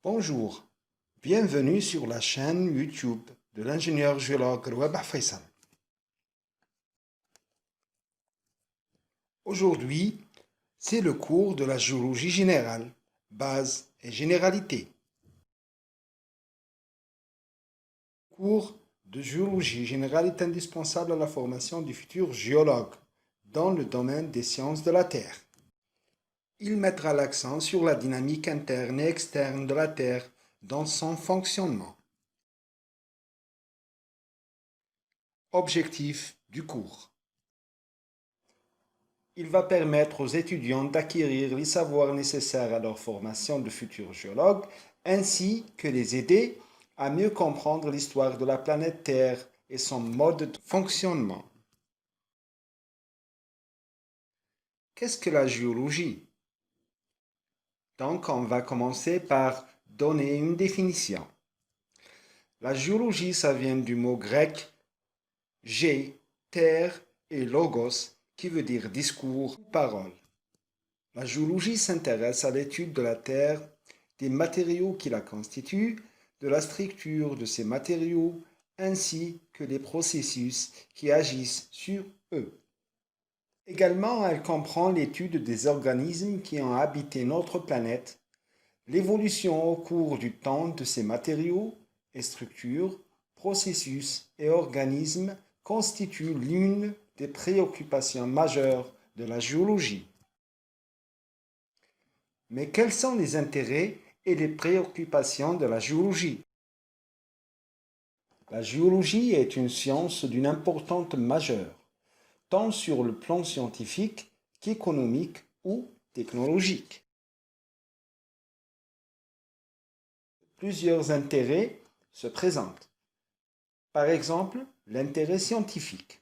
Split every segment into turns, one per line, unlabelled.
Bonjour, bienvenue sur la chaîne YouTube de l'ingénieur géologue Rouabah Faisal. Aujourd'hui, c'est le cours de la géologie générale, base et généralité. Le cours de géologie générale est indispensable à la formation du futur géologue dans le domaine des sciences de la Terre. Il mettra l'accent sur la dynamique interne et externe de la Terre dans son fonctionnement. Objectif du cours. Il va permettre aux étudiants d'acquérir les savoirs nécessaires à leur formation de futurs géologues, ainsi que les aider à mieux comprendre l'histoire de la planète Terre et son mode de fonctionnement. Qu'est-ce que la géologie? Donc, on va commencer par donner une définition. La géologie, ça vient du mot grec gé, terre, et logos, qui veut dire discours ou parole. La géologie s'intéresse à l'étude de la Terre, des matériaux qui la constituent, de la structure de ces matériaux, ainsi que des processus qui agissent sur eux. Également, elle comprend l'étude des organismes qui ont habité notre planète, l'évolution au cours du temps de ces matériaux et structures, processus et organismes constituent l'une des préoccupations majeures de la géologie. Mais quels sont les intérêts et les préoccupations de la géologie? La géologie est une science d'une importance majeure, tant sur le plan scientifique qu'économique ou technologique. Plusieurs intérêts se présentent. Par exemple, l'intérêt scientifique.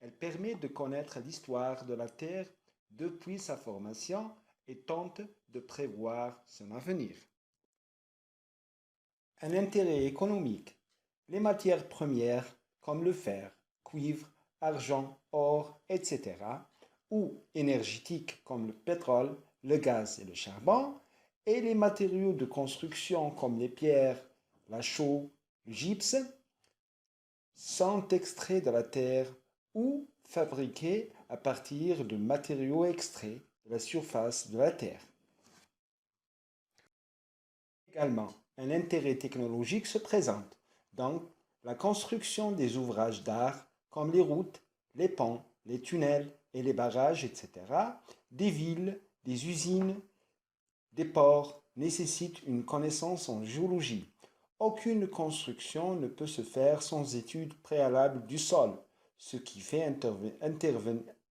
Elle permet de connaître l'histoire de la Terre depuis sa formation et tente de prévoir son avenir. Un intérêt économique. Les matières premières comme le fer, cuivre, argent, or, etc. ou énergétiques comme le pétrole, le gaz et le charbon, et les matériaux de construction comme les pierres, la chaux, le gypse, sont extraits de la terre ou fabriqués à partir de matériaux extraits de la surface de la terre. Également, un intérêt technologique se présente, donc la construction des ouvrages d'art comme les routes, les ponts, les tunnels et les barrages, etc., des villes, des usines, des ports nécessitent une connaissance en géologie. Aucune construction ne peut se faire sans étude préalable du sol, ce qui fait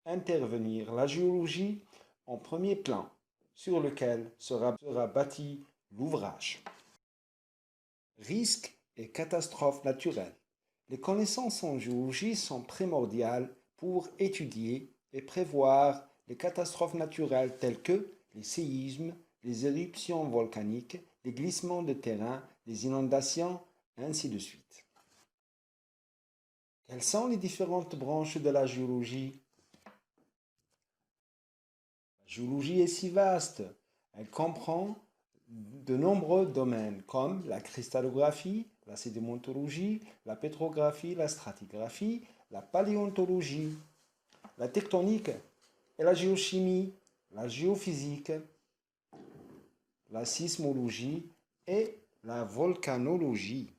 intervenir la géologie en premier plan, sur lequel sera bâti l'ouvrage. Risques et catastrophes naturelles. Les connaissances en géologie sont primordiales pour étudier et prévoir les catastrophes naturelles telles que les séismes, les éruptions volcaniques, les glissements de terrain, les inondations, ainsi de suite. Quelles sont les différentes branches de la géologie? La géologie est si vaste. Elle comprend de nombreux domaines comme la cristallographie, la sédimentologie, la pétrographie, la stratigraphie, la paléontologie, la tectonique et la géochimie, la géophysique, la sismologie et la volcanologie.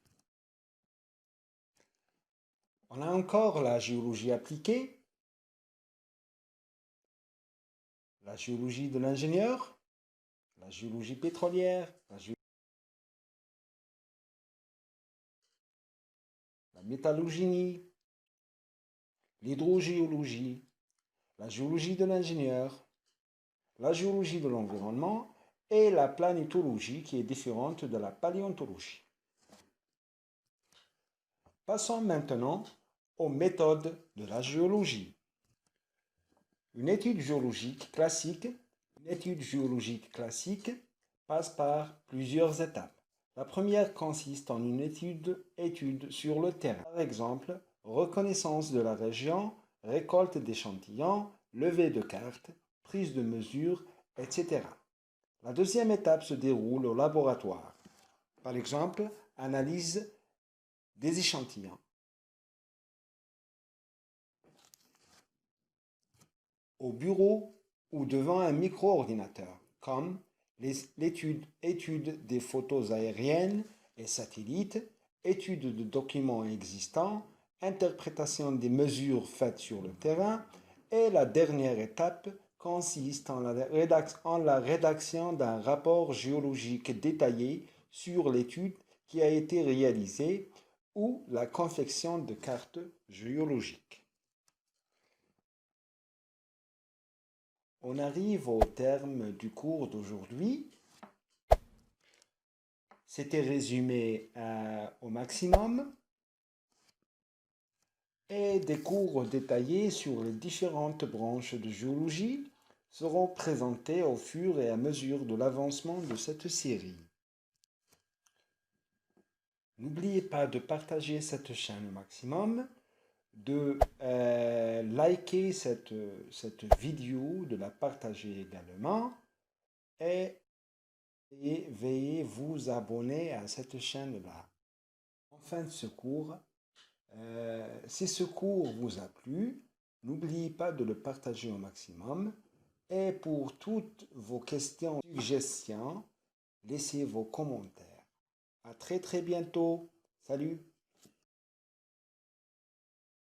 On a encore la géologie appliquée, la géologie de l'ingénieur, la géologie pétrolière, la métallogénie, l'hydrogéologie, la géologie de l'ingénieur, la géologie de l'environnement et la planétologie qui est différente de la paléontologie. Passons maintenant aux méthodes de la géologie. Une étude géologique classique passe par plusieurs étapes. La première consiste en une étude sur le terrain. Par exemple, reconnaissance de la région, récolte d'échantillons, levée de cartes, prise de mesures, etc. La deuxième étape se déroule au laboratoire. Par exemple, analyse des échantillons. Au bureau ou devant un micro-ordinateur, comme étude des photos aériennes et satellites, étude de documents existants, interprétation des mesures faites sur le terrain, et la dernière étape consiste en la rédaction d'un rapport géologique détaillé sur l'étude qui a été réalisée ou la confection de cartes géologiques. On arrive au terme du cours d'aujourd'hui. C'était résumé au maximum et des cours détaillés sur les différentes branches de géologie seront présentés au fur et à mesure de l'avancement de cette série. N'oubliez pas de partager cette chaîne au maximum, de liker cette vidéo, de la partager également et veuillez vous abonner à cette chaîne-là. En fin de ce cours, si ce cours vous a plu, n'oubliez pas de le partager au maximum. Et pour toutes vos questions, suggestions, laissez vos commentaires. À très très bientôt. Salut!